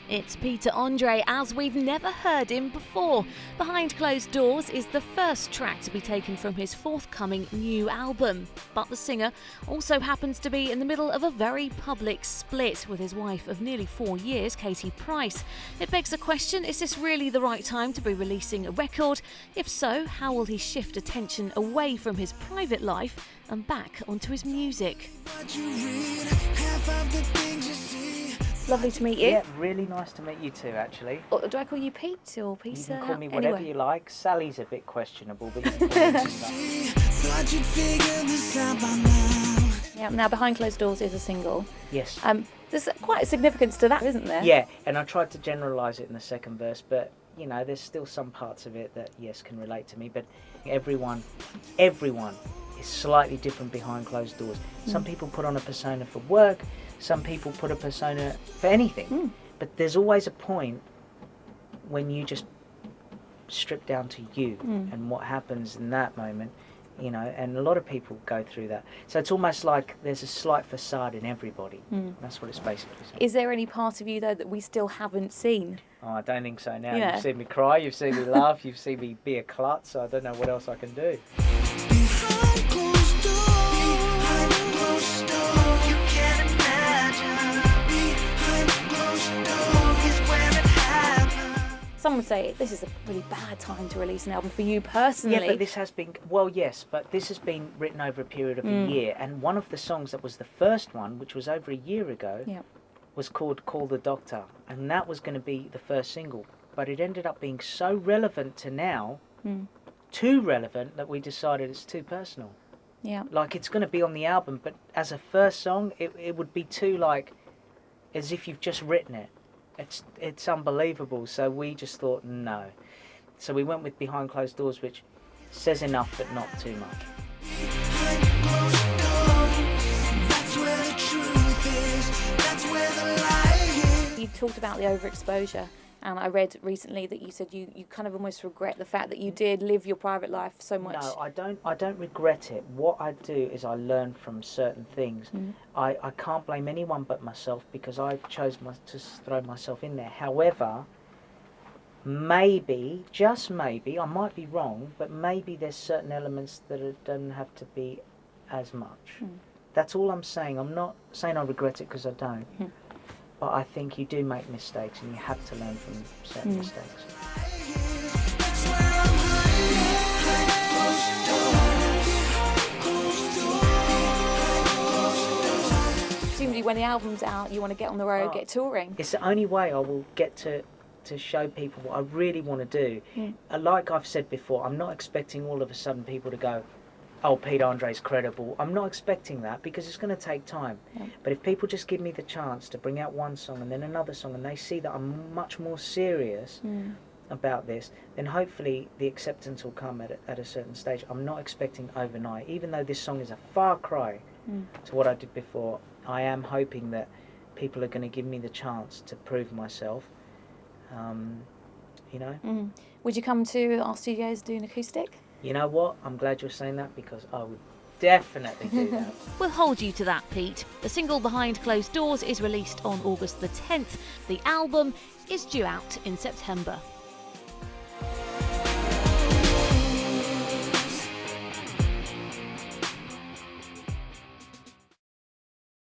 It's Peter Andre as we've never heard him before. Behind Closed Doors is the first track to be taken from his forthcoming new album. But the singer also happens to be in the middle of a very public split with his wife of nearly 4 years, Katie Price. It begs the question, is this really the right time to be releasing a record? If so, how will he shift attention away from his private life and back onto his music? Lovely to meet you. Yeah, really nice to meet you too, actually. Or do I call you Pete or Peter? You can call me whatever you like. Sally's a bit questionable, but you can call me Yeah, now Behind Closed Doors is a single. Yes. There's quite a significance to that, isn't there? Yeah, and I tried to generalise it in the second verse, but you know, there's still some parts of it that yes can relate to me. But everyone is slightly different behind closed doors. Some people put on a persona for work. Some people put a persona for anything. But there's always a point when you just strip down to you and what happens in that moment, you know, and a lot of people go through that. So it's almost like there's a slight facade in everybody. That's what it's basically saying. Is there any part of you, though, that we still haven't seen? Oh, I don't think so now. Yeah. You've seen me cry, you've seen me laugh, you've seen me be a klutz, so I don't know what else I can do. Some would say this is a really bad time to release an album for you personally. Yeah, but this has been, well, yes, but this has been written over a period of a year, and one of the songs that was the first one, which was over a year ago, was called Call the Doctor, and that was going to be the first single, but it ended up being so relevant to now, too relevant, that we decided it's too personal. Yeah. Like, it's going to be on the album, but as a first song, it would be too, like, as if you've just written it. It's unbelievable, so we just thought no. So we went with Behind Closed Doors, which says enough but not too much. You talked about the overexposure, and I read recently that you said you kind of almost regret the fact that you did live your private life so much. No, I don't regret it. What I do is I learn from certain things. I can't blame anyone but myself because I chose to throw myself in there. However, maybe, just maybe, I might be wrong, but maybe there's certain elements that it doesn't have to be as much. That's all I'm saying. I'm not saying I regret it because I don't. But I think you do make mistakes and you have to learn from certain mistakes. Presumably when the album's out, you want to get on the road, get touring. It's the only way I will get to show people what I really want to do. Like I've said before, I'm not expecting all of a sudden people to go, oh, Peter Andre's credible. I'm not expecting that because it's going to take time. But if people just give me the chance to bring out one song and then another song and they see that I'm much more serious about this, then hopefully the acceptance will come at a certain stage. I'm not expecting overnight. Even though this song is a far cry to what I did before, I am hoping that people are going to give me the chance to prove myself, you know. Would you come to our studios do an acoustic? You know what? I'm glad you're saying that because I would definitely do that. We'll hold you to that, Pete. The single Behind Closed Doors is released on August the 10th. The album is due out in September.